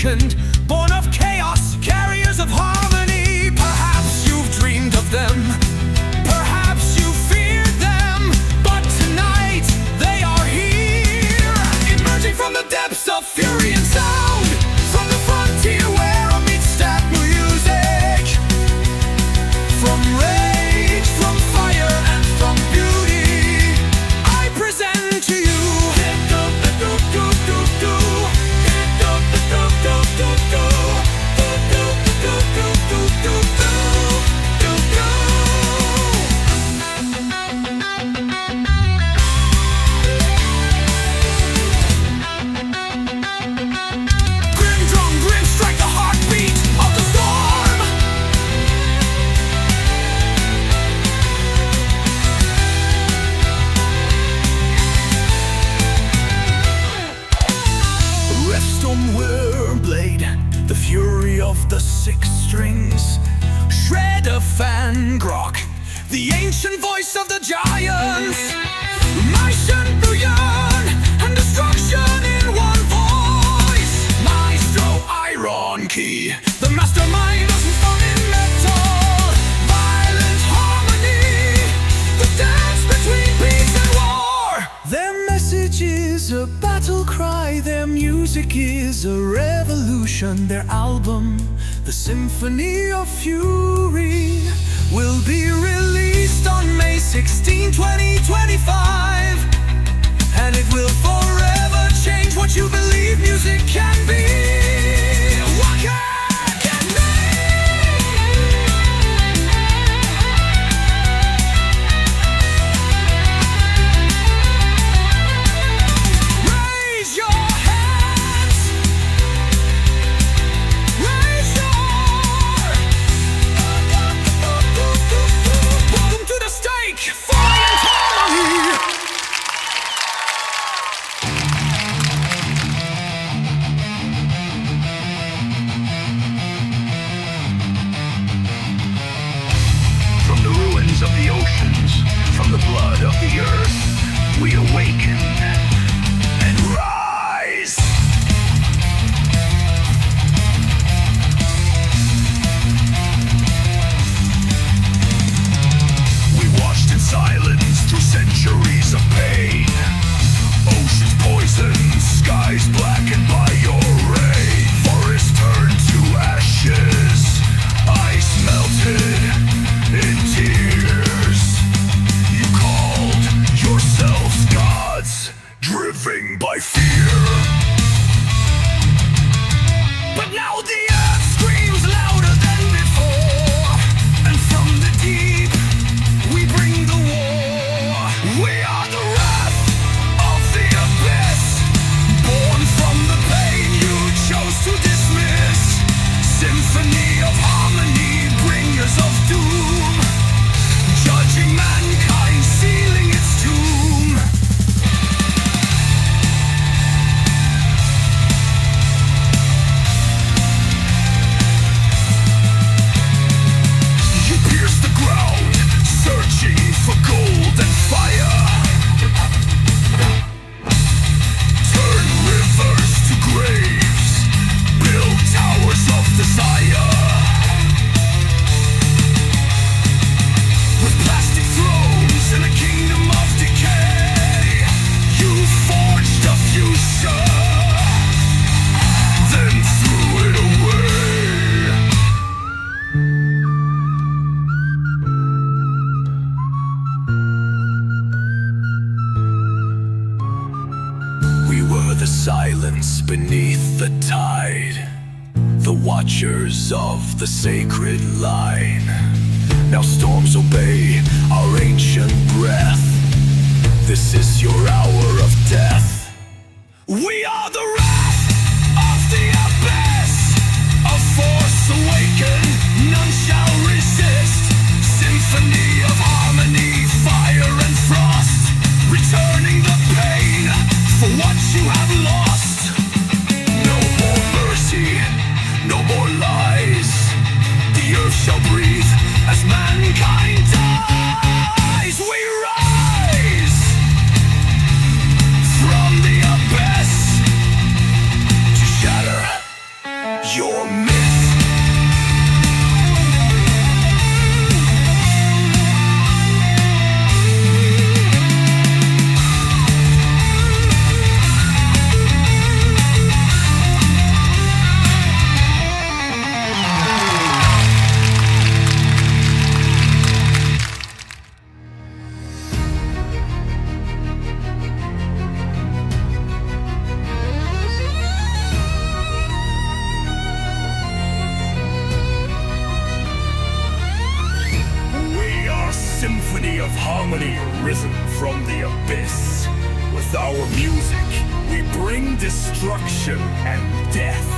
awakened, born of chaos, carriers of harmony. Perhaps you've dreamed of them, perhaps you feared them, but tonight they are here, emerging from the depths of fury and sound, from the frontier where a meets step music, from rage, from fire, and from beauty. I present to you the fury of the six strings, shred of fan grok, the ancient voice of the giants, mission through yarn and destruction in one voice. Maestro Iron Key, the mastermind of symphonic metal, violent harmony, the dance between peace and war. Their message is a battle cry, their music is a revolution. Their album, the Symphony of Fury, will be released on May 16, 2025, and it will forever change what you believe music can be. Wacken! Of the oceans, from the blood of the earth, we awaken and rise. We watched in silence through centuries of pain, oceans poisoned, skies blackened by your rain, forests turned to ashes, ice melted in tears. You called yourselves gods, driven by fear. But now the earth screams louder than before, and from the deep we bring the war. We are the wrath of the abyss, born from the pain you chose to dismiss. Symphony of harmony, bringers of doom, judging mankind, sealing its doom. You pierce the ground, searching for gold and fire. Turn rivers to graves, build towers of desire. With plastic thrones in a kingdom of decay, you forged a future, then threw it away. We were the silence beneath the tide, the watchers of the sacred line. Now storms obey our ancient breath. This is your hour of death. We are the wrath of the abyss, a force awakened, none shall resist. Symphony of harmony, fire and frost, returning the pain for what you have lost. No more mercy, no more lies. The earth shall breathe as mankind dies. We rise from the abyss to shatter harmony risen from the abyss. With our music, we bring destruction and death.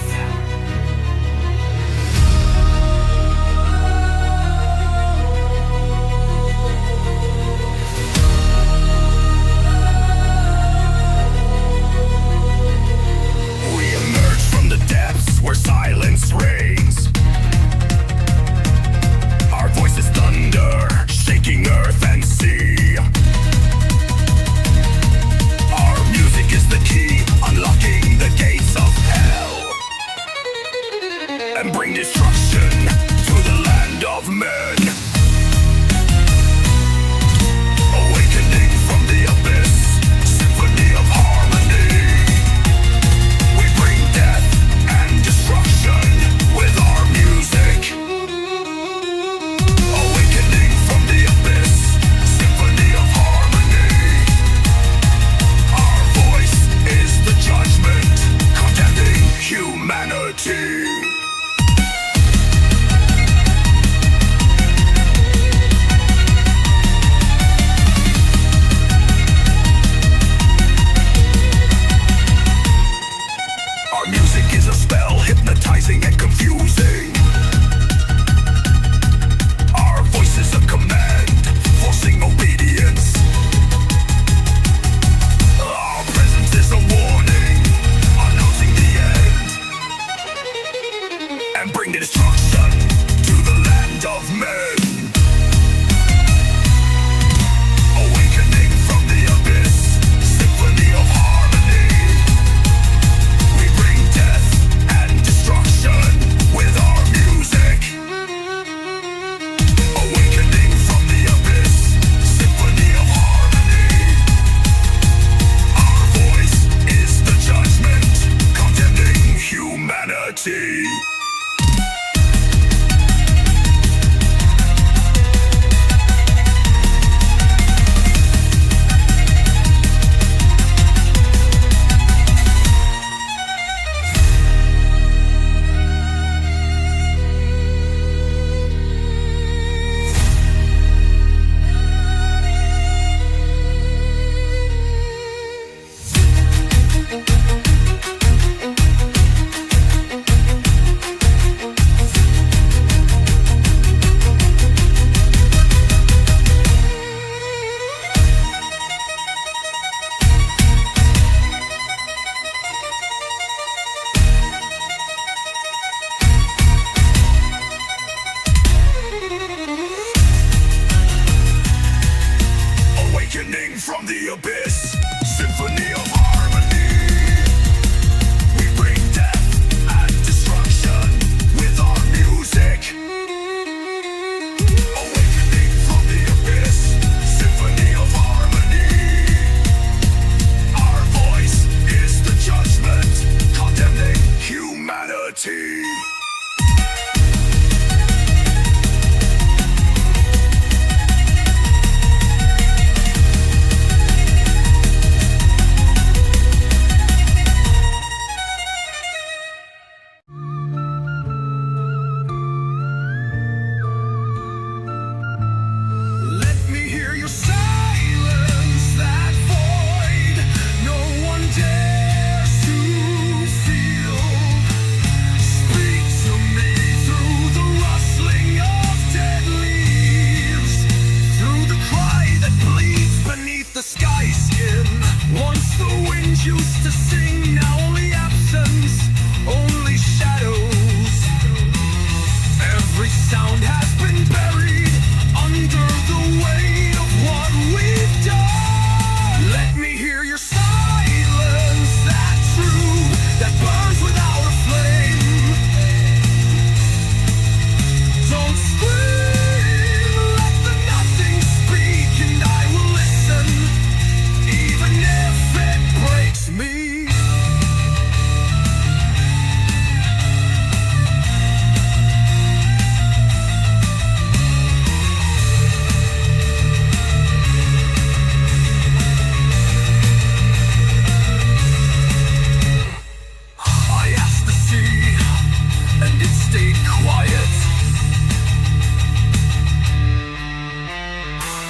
We emerge from the depths where silence reigns. Our voices thunder, shaking earth and sea. Our music is the key, unlocking the gates of hell.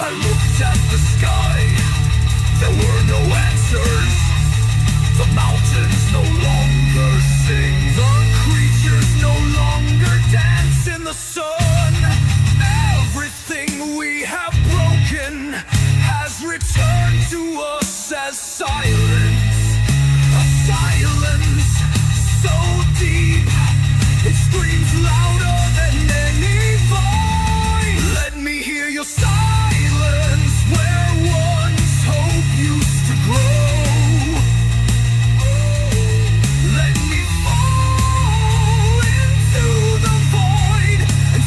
I looked at the sky, there were no answers. The mountains no longer sing, the creatures no longer dance in the sun. Everything we have broken has returned to us as silence. A silence so deep, it screams louder than any voice. Let me hear your silence where once hope used to grow. Let me fall into the void and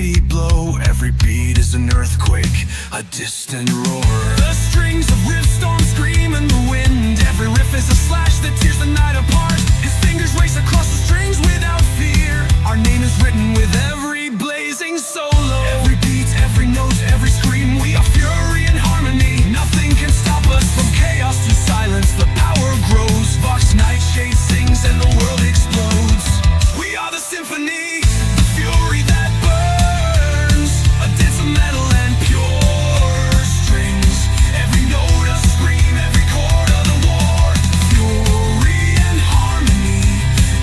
mighty blow. Every beat is an earthquake, a distant roar. The strings of riff storms scream in the wind. Every riff is a slash that tears the night apart. His fingers race across the strings without fear. Our name is written with every blazing solo. Every beat, every note, every scream. We are fury and harmony. Nothing can stop us from chaos to silence. The power grows. Vox Nightshade sings and the world explodes. We are the symphony, the fury that burns. A dance of metal and pure strings. Every note a scream, every chord of the war. Fury and harmony,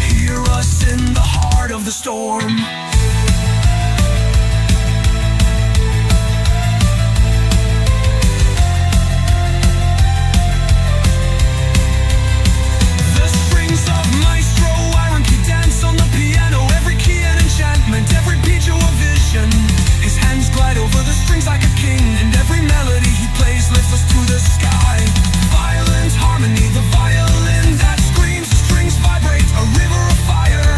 hear us in the heart of the storm. Every beat you a vision. His hands glide over the strings like a king, and every melody he plays lifts us to the sky. Violent harmony, the violin that screams. The strings vibrate, a river of fire.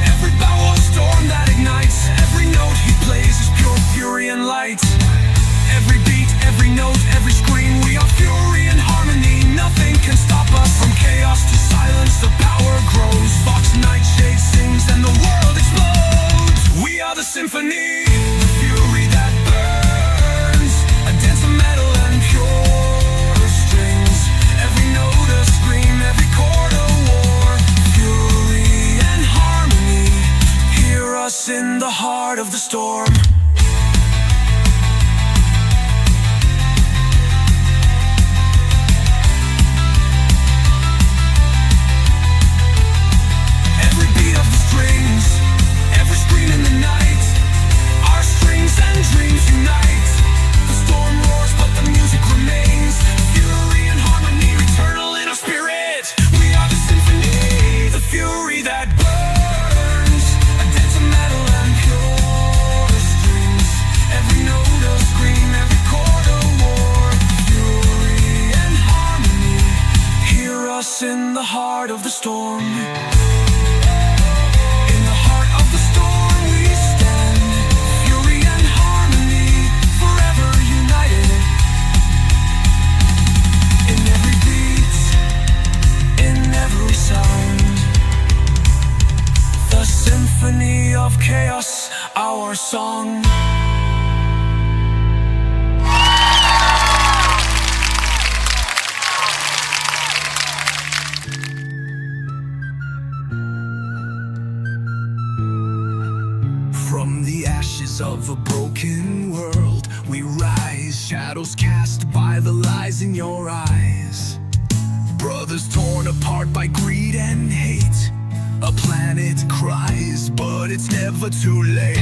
Every bow a storm that ignites. Every note he plays is pure fury and light. Every beat, every note, every scream. We are fury and harmony. Nothing can stop us from chaos to silence. The power grows. Vox Nightshade sings and the world explodes. We are the symphony, the fury that burns. A dance of metal and pure strings. Every note a scream, every chord a war. Fury and harmony, hear us in the heart of the storm. Every beat of the strings, every scream in the night. Our strings and dreams unite. The storm roars but the music remains. Fury and harmony, eternal in our spirit. We are the symphony, the fury that burns. A dance of metal and pure strings. Every note a scream, every chord a war. Fury and harmony, hear us in the heart of the storm. Symphony of chaos, our song. From the ashes of a broken world, we rise, shadows cast by the lies in your eyes. Brothers torn apart by greed and hate. A planet cries, but it's never too late.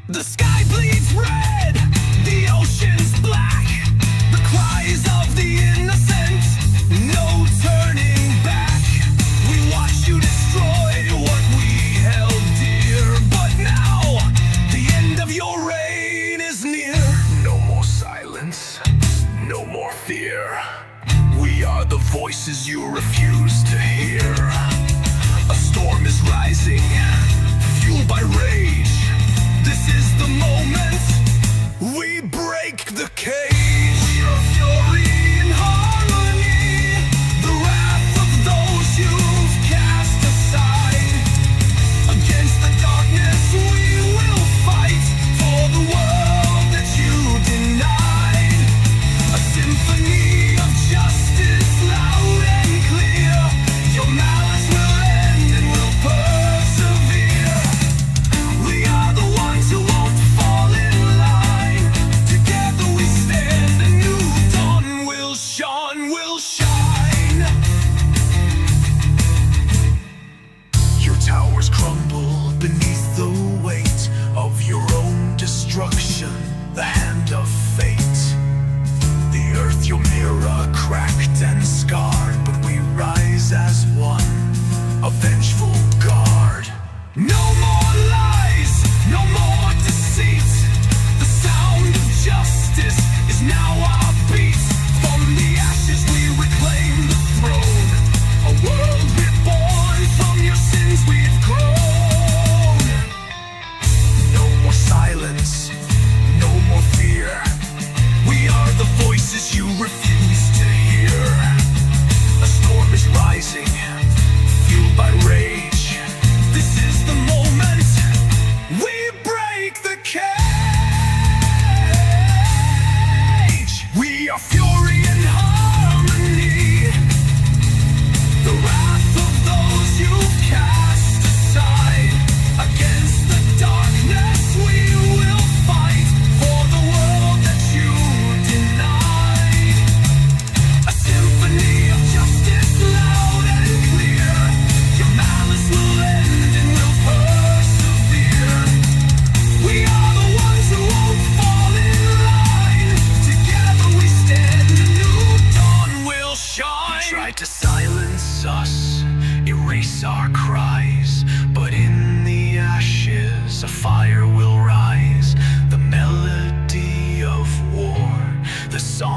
The sky bleeds red, the ocean's black. The cries of the innocent, no turning back. We watch you destroy what we held dear. But now, the end of your reign is near. No more silence, no more fear. We are the voices you refuse to hear. A storm is rising, fueled by rage. This is the moment we break the cage. We are fury and harmony, the wrath of those you've cast aside. Against the darkness we will fight, for the world that you denied. A symphony of justice, loud and clear. Your malice will persevere. We are the ones who won't fall in line. Together we stand, a new dawn will shine. Your towers crumble beneath the weight of your own destruction, the hand of fate. The earth your mirror cracked and scarred, but we rise as one, a vengeful guard. No more lies, no more deceit. The sound of justice is now our beat. From the ashes we reclaim the throne. A world reborn, from your sins we've grown.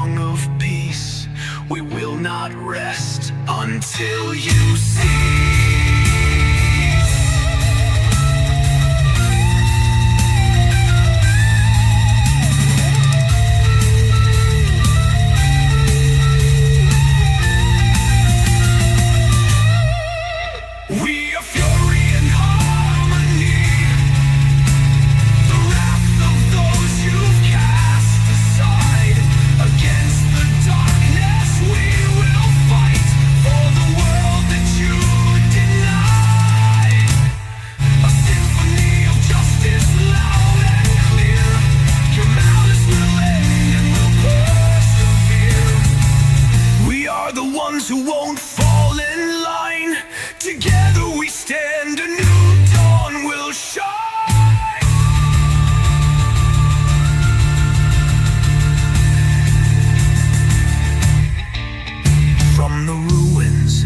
song of peace. We will not rest until you cease. We are fury and harmony, the wrath of those you've cast aside. Against the darkness we will fight, for the world that you denied. A symphony of justice, loud and clear. Your malice will end and will persevere. We are the ones who won't fall in line. Together we stand, a new dawn will shine. From the ruins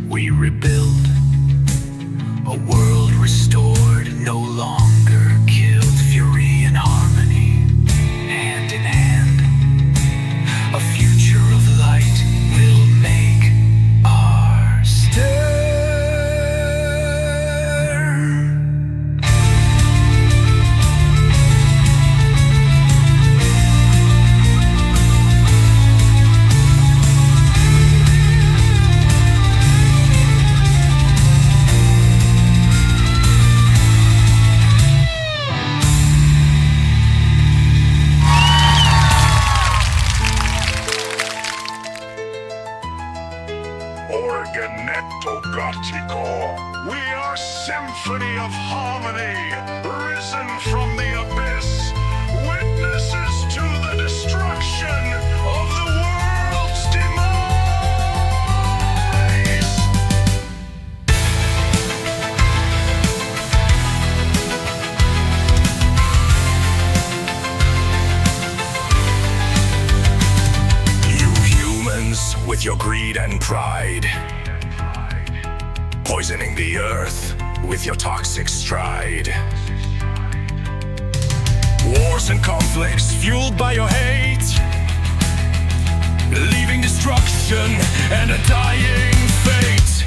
we rebuild, a world restored, no longer killed. Fury and harmony, hand in hand. A future of light will make our stand. Gothic. We are Symphony of Harmony, risen from the abyss, witnesses to the destruction of the world's demise. You humans with your greed and pride, poisoning the earth with your toxic stride. Wars and conflicts fueled by your hate, leaving destruction and a dying fate.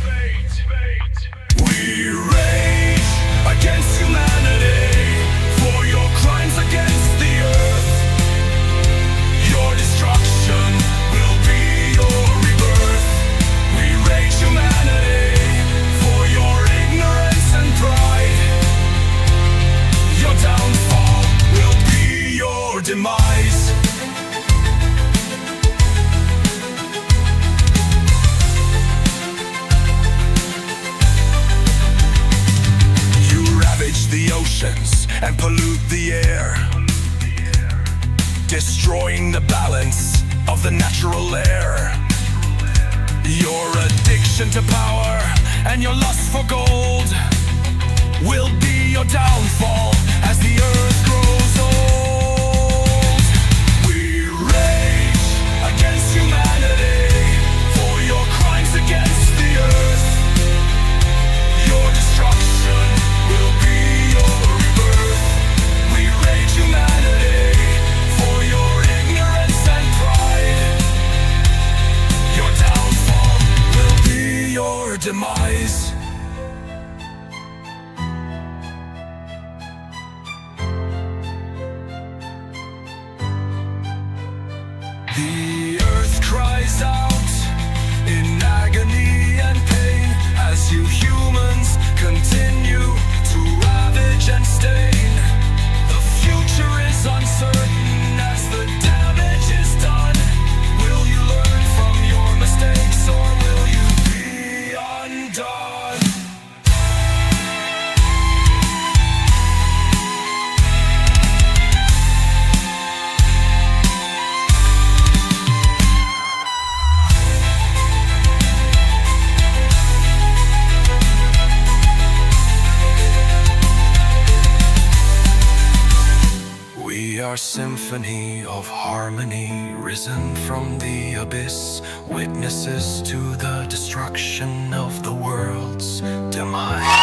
We rage against humanity for your crimes against the earth. Your destruction will be your rebirth. We rage humanity, your downfall will be your demise. You ravage the oceans and pollute the air, destroying the balance of the natural air. Your addiction to power and your lust for gold will be your downfall as the earth grows old. We rage against humanity for your crimes against the earth. Your destruction will be your rebirth. We rage humanity for your ignorance and pride. Your downfall will be your demise. The earth cries out in agony and pain as you humans continue to ravage and stain. The future is uncertain as the damage is done. Will you learn from your mistakes or will you be undone? Our symphony of harmony, risen from the abyss, witnesses to the destruction of the world's demise.